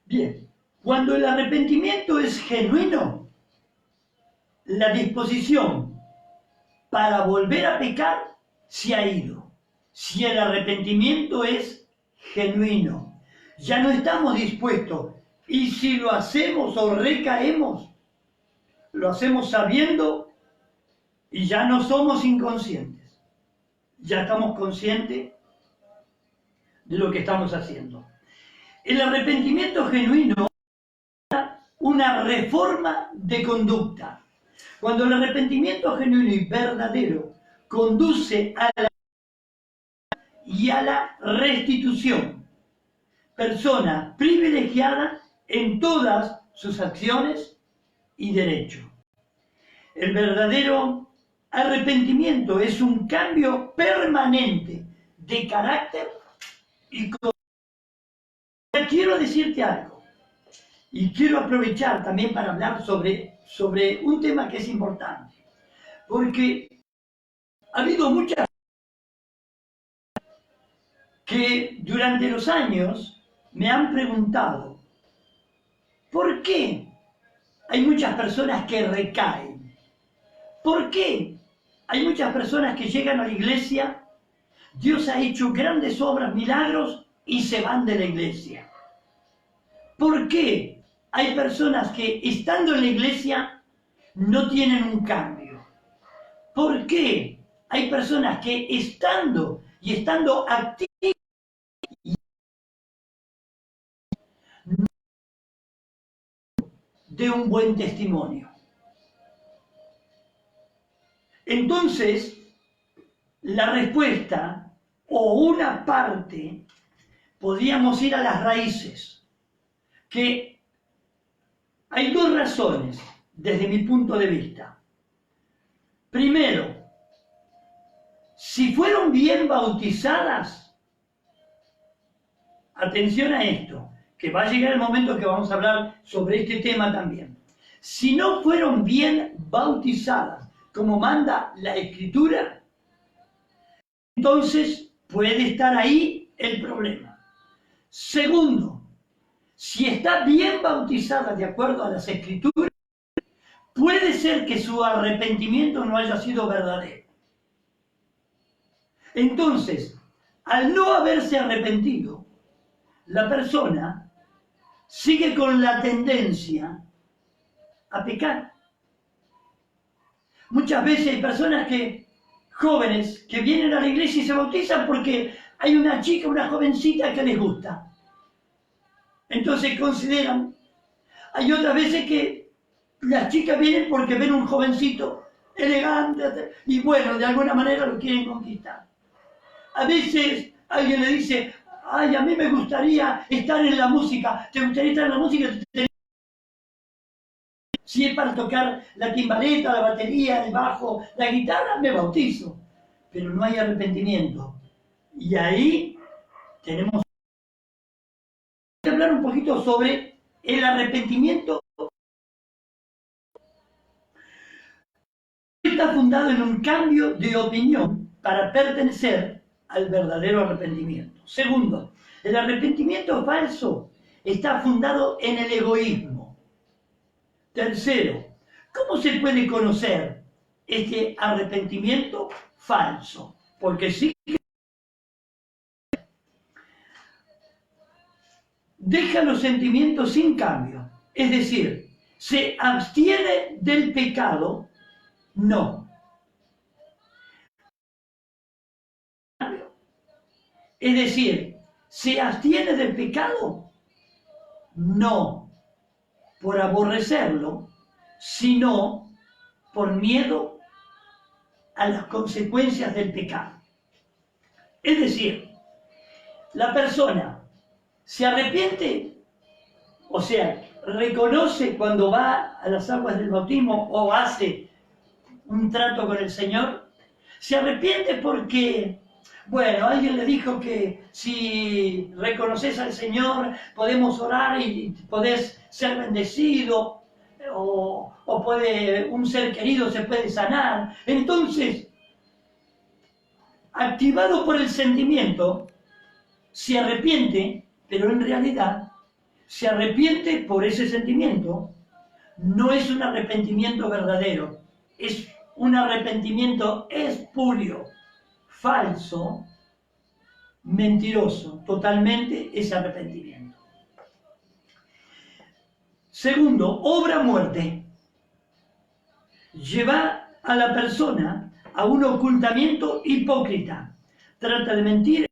Bien, cuando el arrepentimiento es genuino, la disposición para volver a pecar se ha ido. Si el arrepentimiento es genuino, ya no estamos dispuestos. Y si lo hacemos o recaemos, lo hacemos sabiendo y ya no somos inconscientes. Ya estamos conscientes de lo que estamos haciendo. El arrepentimiento genuino es una reforma de conducta. Cuando el arrepentimiento genuino y verdadero conduce a la restitución, persona privilegiada en todas sus acciones y derechos. El verdadero arrepentimiento es un cambio permanente de carácter y conducta. Quiero decirte algo, y quiero aprovechar también para hablar sobre un tema que es importante, porque ha habido muchas que durante los años me han preguntado, ¿por qué hay muchas personas que recaen? ¿Por qué hay muchas personas que llegan a la iglesia, Dios ha hecho grandes obras, milagros, y se van de la iglesia? ¿Por qué hay personas que estando en la iglesia no tienen un cambio? ¿Por qué hay personas que estando activas de un buen testimonio? Entonces, la respuesta, o una parte, podríamos ir a las raíces, que hay dos razones desde mi punto de vista. Primero, si fueron bien bautizadas, atención a esto, que va a llegar el momento que vamos a hablar sobre este tema también. Si no fueron bien bautizadas, como manda la Escritura, entonces puede estar ahí el problema. Segundo, si está bien bautizada de acuerdo a las Escrituras, puede ser que su arrepentimiento no haya sido verdadero. Entonces, al no haberse arrepentido, la persona sigue con la tendencia a pecar. Muchas veces hay personas jóvenes, que vienen a la iglesia y se bautizan porque hay una chica, una jovencita que les gusta. Entonces consideran. Hay otras veces que las chicas vienen porque ven un jovencito elegante y bueno, de alguna manera lo quieren conquistar. A veces alguien le dice, ay, a mí me gustaría estar en la música. ¿Te gustaría estar en la música? Si es para tocar la timbaleta, la batería, el bajo, la guitarra, me bautizo. Pero no hay arrepentimiento. Y ahí tenemos que hablar un poquito sobre el arrepentimiento. Está fundado en un cambio de opinión para pertenecer al verdadero arrepentimiento. Segundo, el arrepentimiento falso está fundado en el egoísmo. Tercero, ¿cómo se puede conocer este arrepentimiento falso? Porque sí que deja los sentimientos sin cambio, es decir, se abstiene del pecado, no. Es decir, ¿se abstiene del pecado? No por aborrecerlo, sino por miedo a las consecuencias del pecado. Es decir, la persona se arrepiente, o sea, reconoce cuando va a las aguas del bautismo o hace un trato con el Señor, se arrepiente porque, bueno, alguien le dijo que si reconoces al Señor podemos orar y podés ser bendecido, o un ser querido se puede sanar. Entonces, activado por el sentimiento, se arrepiente, pero en realidad se arrepiente por ese sentimiento, no es un arrepentimiento verdadero, es un arrepentimiento espurio, falso, mentiroso, totalmente ese arrepentimiento. Segundo, obra muerte. Lleva a la persona a un ocultamiento hipócrita. Trata de mentir,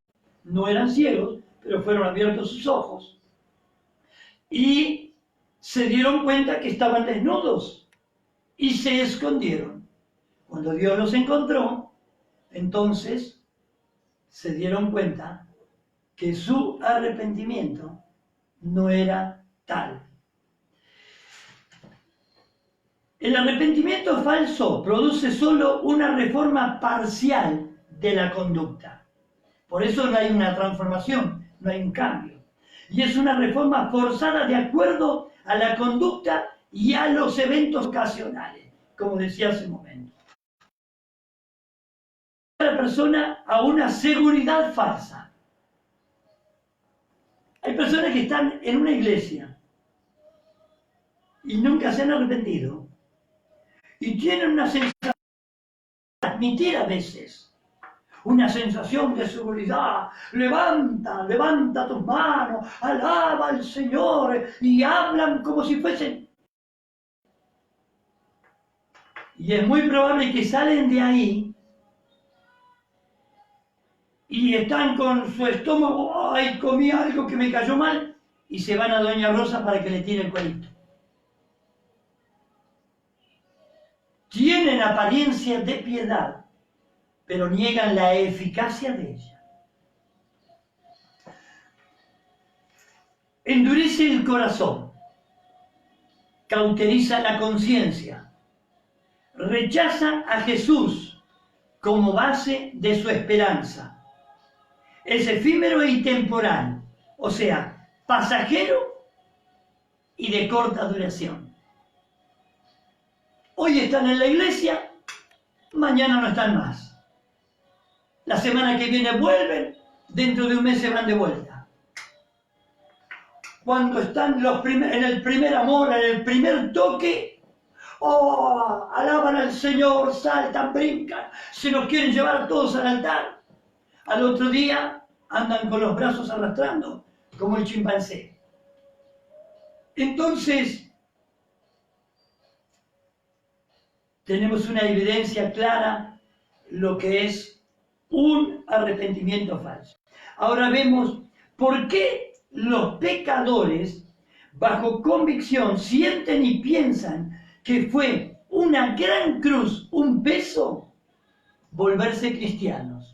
no eran ciegos, pero fueron abiertos sus ojos y se dieron cuenta que estaban desnudos y se escondieron. Cuando Dios los encontró, entonces se dieron cuenta que su arrepentimiento no era tal. El arrepentimiento falso produce solo una reforma parcial de la conducta. Por eso no hay una transformación, no hay un cambio. Y es una reforma forzada de acuerdo a la conducta y a los eventos ocasionales, como decía hace un momento. La persona a una seguridad falsa. Hay personas que están en una iglesia y nunca se han arrepentido. Y tienen una sensación de admitir a veces, una sensación de seguridad. Levanta tus manos, alaba al Señor y hablan como si fuesen. Y es muy probable que salen de ahí y están con su estómago, ay, comí algo que me cayó mal, y se van a Doña Rosa para que le tire el cuerito. Tienen apariencia de piedad, pero niegan la eficacia de ella. Endurece el corazón, cauteriza la conciencia, rechaza a Jesús como base de su esperanza. Es efímero y temporal, o sea, pasajero y de corta duración. Hoy están en la iglesia, mañana no están más. La semana que viene vuelven, dentro de un mes se van de vuelta. Cuando están en el primer amor, en el primer toque, oh, alaban al Señor, saltan, brincan, se nos quieren llevar todos al altar. Al otro día andan con los brazos arrastrando, como el chimpancé. Entonces, tenemos una evidencia clara lo que es un arrepentimiento falso. Ahora vemos por qué los pecadores, bajo convicción, sienten y piensan que fue una gran cruz, un peso, volverse cristianos.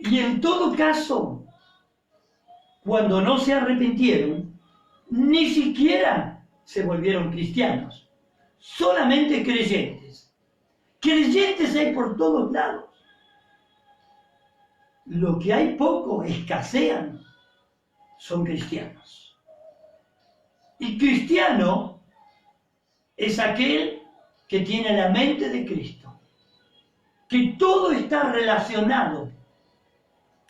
Y en todo caso, cuando no se arrepintieron, ni siquiera se volvieron cristianos. Solamente creyentes. Creyentes hay por todos lados. Lo que hay poco, escasean, son cristianos. Y cristiano es aquel que tiene la mente de Cristo, que todo está relacionado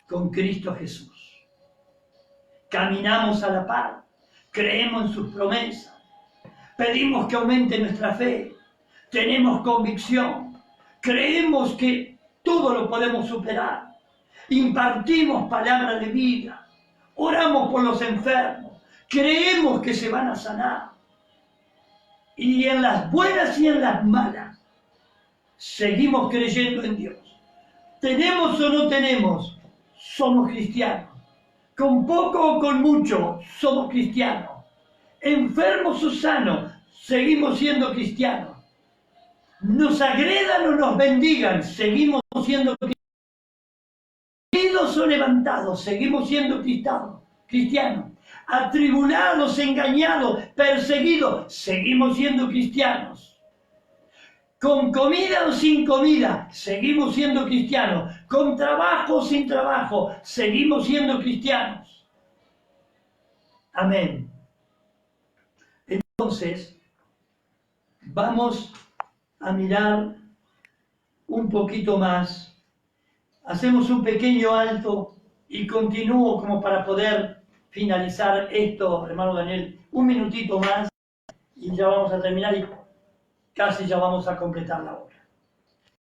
con Cristo Jesús. Caminamos a la par, creemos en sus promesas, pedimos que aumente nuestra fe, tenemos convicción, creemos que todo lo podemos superar, impartimos palabra de vida, oramos por los enfermos, creemos que se van a sanar. Y en las buenas y en las malas, seguimos creyendo en Dios. Tenemos o no tenemos, somos cristianos. Con poco o con mucho, somos cristianos. Enfermos o sanos, seguimos siendo cristianos. Nos agredan o nos bendigan, seguimos siendo cristianos. Caídos o levantados, seguimos siendo cristianos. Atribulados, engañados, perseguidos, seguimos siendo cristianos. Con comida o sin comida, seguimos siendo cristianos. Con trabajo o sin trabajo, seguimos siendo cristianos. Amén. Entonces, vamos a mirar un poquito más. Hacemos un pequeño alto y continúo como para poder finalizar esto, hermano Daniel, un minutito más y ya vamos a terminar y casi ya vamos a completar la obra.